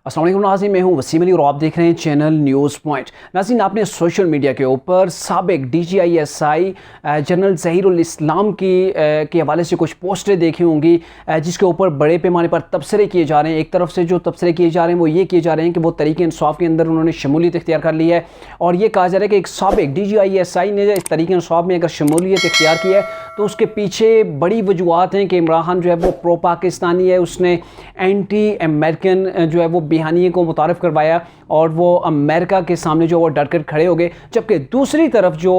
अस्सलाम वालेकुम नाज़रीन, मैं हूं वसीम अली और आप देख रहे हैं चैनल न्यूज़ पॉइंट। नाज़रीन, आपने सोशल मीडिया के ऊपर साबिक DGISI जनरल ज़हीरुल इस्लाम के हवाले से कुछ पोस्टें देखी होंगी जिसके ऊपर बड़े पैमाने पर तबसरे किए जा रहे हैं। एक तरफ से जो तबसरे किए जा रहे हैं वो ये किए जा रहे हैं कि वो तरीक़े इंसाफ़ के अंदर उन्होंने शमूलियत इख्तियार कर ली है, और ये कहा जा रहा है कि एक साबिक DGISI ने इस तरीक़े इंसाफ़ में अगर शमूलियत इख्तियार की है तो उसके पीछे बड़ी वजूहत हैं कि इमरान खान जो है वो प्रो पाकिस्तानी है, उसने एंटी अमेरिकन जो है वो बिहानिए को मुतारफ़ करवाया और वो अमेरिका के सामने जो वो डट कर खड़े हो गए। जबकि दूसरी तरफ जो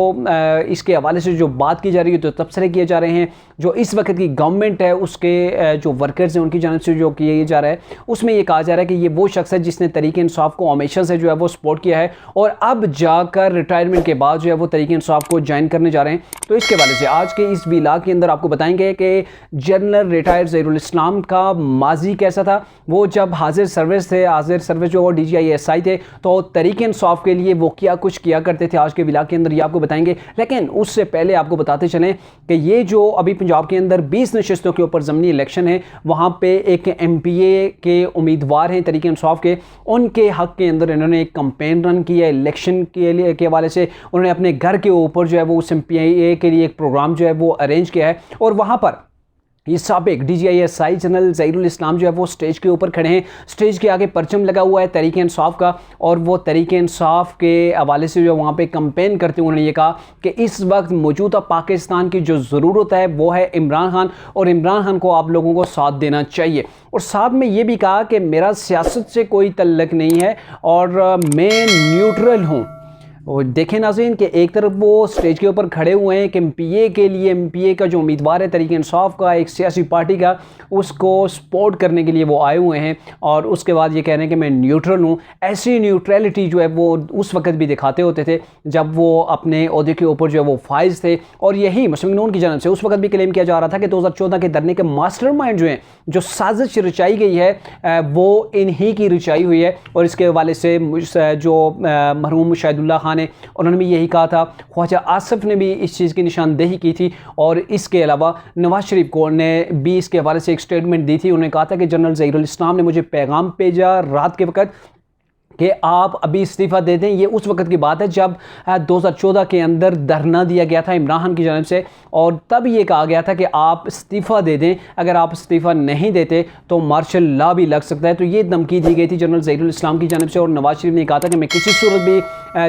इसके हवाले से जो बात की जा रही है, तो तबसरे किए जा रहे हैं जो इस वक्त की गवर्नमेंट है उसके जो वर्कर्स हैं उनकी जानब से जो किया जा रहा है, उसमें ये कहा जा रहा है कि ये वो शख्स है जिसने तरीक़े इंसाफ़ को हमेशा से जो है वो सपोर्ट किया है और अब जाकर रिटायरमेंट के बाद जो है वो तरीक़े इंसाफ़ को ज्वाइन करने जा रहे हैं। तो इसके हवाले से आज के इस व्लॉग के अंदर आपको बताएंगे कि जनरल रिटायर्ड ज़हीरुल इस्लाम का माजी कैसा था। वो जब हाजिर सर्विस थे, हाजिर सर्विस जो वो DGISI थे, तो तरीक़े इंसाफ़ के लिए वो क्या कुछ किया करते थे, आज के व्लॉग के अंदर ये आपको बताएंगे। लेकिन उससे पहले आपको बताते चलें कि ये जो अभी पंजाब के अंदर 20 नशस्तों के ऊपर ज़मीनी इलेक्शन है, वहाँ पे एक MPA के उम्मीदवार हैं तरीक़े इंसाफ़ के, उनके हक़ के अंदर इन्होंने एक कंपेन रन किया इलेक्शन के लिए के हवाले से। उन्होंने अपने घर के ऊपर जो है वो उस MPA के लिए एक प्रोग्राम जो है वो अरेंज किया है, और वहाँ पर ये साबिक DGISI जनरल ज़हीरुल इस्लाम जो है वो स्टेज के ऊपर खड़े हैं। स्टेज के आगे परचम लगा हुआ है तरीक़े इंसाफ़ का, और वो तरीक़े इंसाफ़ के हवाले से जो वहाँ पे कंपेन करते हुए उन्होंने ये कहा कि इस वक्त मौजूदा पाकिस्तान की जो ज़रूरत है वो है इमरान खान, और इमरान खान को आप लोगों को साथ देना चाहिए। और साथ में ये भी कहा कि मेरा सियासत से कोई तल्लक नहीं है और मैं न्यूट्रल हूँ। और देखें नाज़रीन कि एक तरफ वो स्टेज के ऊपर खड़े हुए हैं कि MPA के लिए, MPA का जो उम्मीदवार है तरीक़े इंसाफ़ का, एक सियासी पार्टी का, उसको सपोर्ट करने के लिए वो आए हुए हैं, और उसके बाद ये कह रहे हैं कि मैं न्यूट्रल हूँ। ऐसी न्यूट्रलिटी जो है वो उस वक्त भी दिखाते होते थे जब वो अपने ओहदे के ऊपर जो है वो फाइज थे, और यही मुस्लिम नून की जानब से उस वक्त भी क्लेम किया जा रहा था कि 2014 के धरने के मास्टरमाइंड जो हैं, जो साजिश रचाई गई है वो इन्हीं की रचाई हुई है। और इसके हवाले से जो मरहूम शाहिदुल्लाह खान ने, उन्होंने भी यही कहा था। ख्वाजा आसिफ ने भी इस चीज़ की निशानदेही की थी, और इसके अलावा नवाज शरीफ को ने भी इसके हवाले से एक स्टेटमेंट दी थी। उन्होंने कहा था कि जनरल ज़हीरुल इस्लाम ने मुझे पैगाम भेजा रात के वक्त कि आप अभी इस्तीफ़ा दे दें। ये उस वक्त की बात है जब 2014 के अंदर धरना दिया गया था इमरान खान की जानब से, और तब ये कहा गया था कि आप इस्तीफ़ा दे दें, अगर आप इस्तीफ़ा नहीं देते तो मार्शल लॉ भी लग सकता है। तो ये धमकी दी गई थी जनरल ज़हीरुल इस्लाम की जानब से, और नवाज शरीफ ने कहा था कि मैं किसी सूरत भी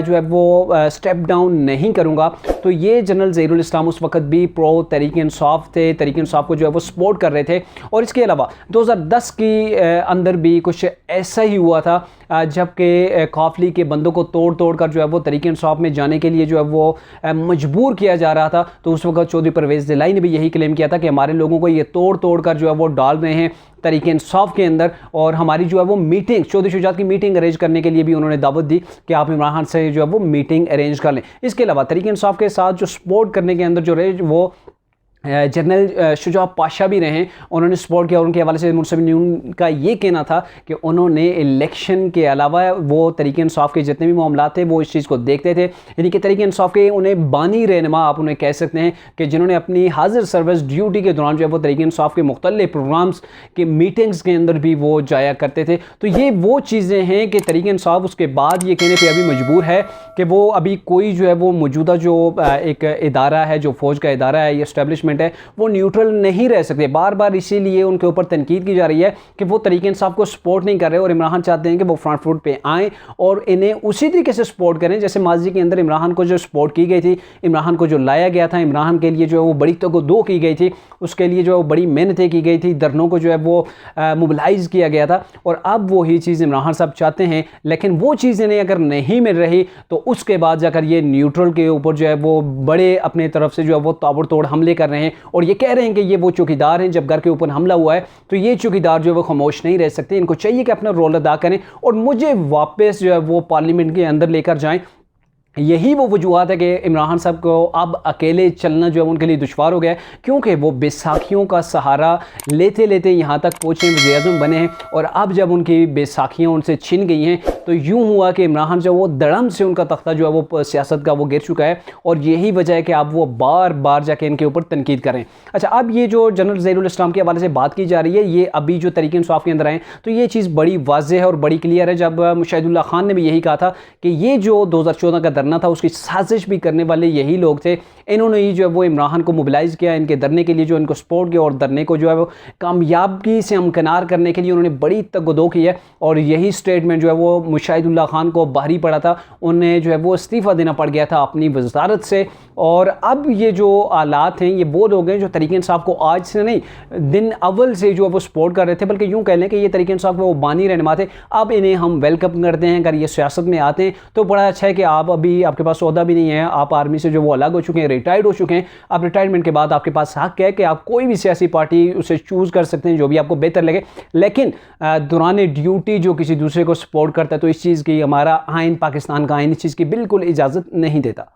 जो है वो स्टेप डाउन नहीं करूँगा। तो ये जनरल ज़हीरुल इस्लाम उस वक्त भी प्रो तरीक़े इंसाफ़ थे, तरीक़े इंसाफ़ को जो है वो सपोर्ट कर रहे थे। और इसके अलावा 2010 की अंदर भी कुछ ऐसा ही हुआ था जबकि काफली के बंदों को तोड़ कर जो है वो तरीक़े इंसाफ़ में जाने के लिए जो है वो मजबूर किया जा रहा था। तो उस वक्त चौधरी परवेज़ दिलाई ने भी यही क्लेम किया था कि हमारे लोगों को ये तोड़ कर जो है वो डाल रहे हैं तरीक़े इंसाफ़ के अंदर, और हमारी जो है वो मीटिंग, चौधरी शुजात की मीटिंग अरेंज करने के लिए भी उन्होंने दावत दी कि आप इमरान खान से जो है वो मीटिंग अरेंज कर लें। इसके अलावा तरीक़े इंसाफ़ के साथ जो सपोर्ट करने के अंदर जो रहे वो जनरल शुजा पाशा भी रहे, उन्होंने सपोर्ट किया। उनके हवाले से मुस्लिम न्यून का ये कहना था कि उन्होंने इलेक्शन के अलावा वो तरीक़े इंसाफ़ के जितने भी मामला थे वो इस चीज़ को देखते थे, यानी कि तरीक़े इंसाफ़ के उन्हें बानी रहनुमा आप उन्हें कह सकते हैं कि जिन्होंने अपनी हाजिर सर्विस ड्यूटी के दौरान जो है वो तरीक़े इंसाफ़ के मुख्तलिफ प्रोग्राम्स के मीटिंग्स के अंदर भी वो जाया करते थे। तो ये वो चीज़ें हैं कि तरीक़े इंसाफ़ उसके बाद ये कहने पर अभी मजबूर है कि वो अभी कोई जो है वो मौजूदा जो एक इदारा है, जो फ़ौज का इदारा है, ये इस्टेब्लिशमेंट है, वो न्यूट्रल नहीं रह सकते। बार बार इसीलिए उनके ऊपर तनकीद की जा रही है कि वो तरीक़े इंसाफ़ को सपोर्ट नहीं कर रहे, और इमरान खान चाहते हैं कि वो फ्रंट फुट पे आएँ और इन्हें उसी तरीके से सपोर्ट करें जैसे माजी के अंदर इमरान खान को जो सपोर्ट की गई थी, इमरान खान को जो लाया गया था, इमरान खान के लिए जो है वो बड़ी तगदो की गई थी, उसके लिए जो है वो बड़ी मेहनतें की गई थी, धरनों को जो है वो मोबिलाइज़ किया गया था। और अब वही चीज़ इमरान खान साहब चाहते हैं, लेकिन वो चीज़ें अगर नहीं मिल रही तो उसके बाद जाकर ये न्यूट्रल के ऊपर जो है वो बड़े अपने तरफ से जो है वो ताबड़तोड़ हमले कर रहे हैं, और ये कह रहे हैं कि ये वो चौकीदार हैं, जब घर के ऊपर हमला हुआ है तो ये चौकीदार जो है वो खामोश नहीं रह सकते, इनको चाहिए कि अपना रोल अदा करें और मुझे वापस जो है वो पार्लियामेंट के अंदर लेकर जाएं। यही वो वजूहत है कि इमरान खान साहब को अब अकेले चलना जो है उनके लिए दुश्वार हो गया है, क्योंकि वो बैसाखियों का सहारा लेते लेते यहाँ तक पहुँचे, वज़ीर-ए-आज़म बने हैं। और अब जब उनकी बैसाखियाँ उनसे छिन गई हैं तो यूँ हुआ कि इमरान खान जो वो धड़म से उनका तख्ता जो है वो सियासत का वो गिर चुका है, और यही वजह है कि अब वो बार बार जाके इनके ऊपर तनकीद करें। अच्छा, अब ये जो जनरल ज़हीरुल इस्लाम के हवाले से बात की जा रही है, ये अभी जो तहरीक इंसाफ के अंदर आए तो ये चीज़ बड़ी वाज़ेह है और बड़ी क्लियर है। जब मुशाहिदुल्लाह खान ने भी यही कहा था कि ये जो 2014 का धरना था उसकी साजिश भी करने वाले यही लोग थे, इन्होंने ही जो है वो इमरान खान को मोबिलाइज़ किया, इनके धरने के लिए जो इनको सपोर्ट किया, और धरने को जो है वो कामयाबी से हमकिनार करने के लिए उन्होंने बड़ी तगदो की है। और यही स्टेटमेंट जो है वो मुशाहिदुल्लाह खान को भारी पड़ा था, उन्हें जो है वो इस्तीफ़ा देना पड़ गया था अपनी वजारत से। और अब ये जो आलात हैं, ये वो लोग हैं जो तहरीक इंसाफ को आज से नहीं, दिन अव्वल से जो है वो सपोर्ट कर रहे थे, बल्कि यूँ कह लें कि ये तहरीक इंसाफ में वो बानी रहनुमा थे। अब इन्हें हम वेलकम करते हैं, अगर ये सियासत में आते हैं तो बड़ा अच्छा है कि आप अभी आपके पास सौदा भी नहीं है, आप आर्मी से जो वो अलग हो चुके हैं, रिटायर्ड हो चुके हैं। अब रिटायरमेंट के बाद आपके पास हक है कि आप कोई भी सियासी पार्टी उसे चूज़ कर सकते हैं जो भी आपको बेहतर लगे, लेकिन दौरान ड्यूटी जो किसी दूसरे को सपोर्ट करता है, तो इस चीज़ की हमारा आइन, पाकिस्तान का आइन इस चीज़ की बिल्कुल इजाज़त नहीं देता।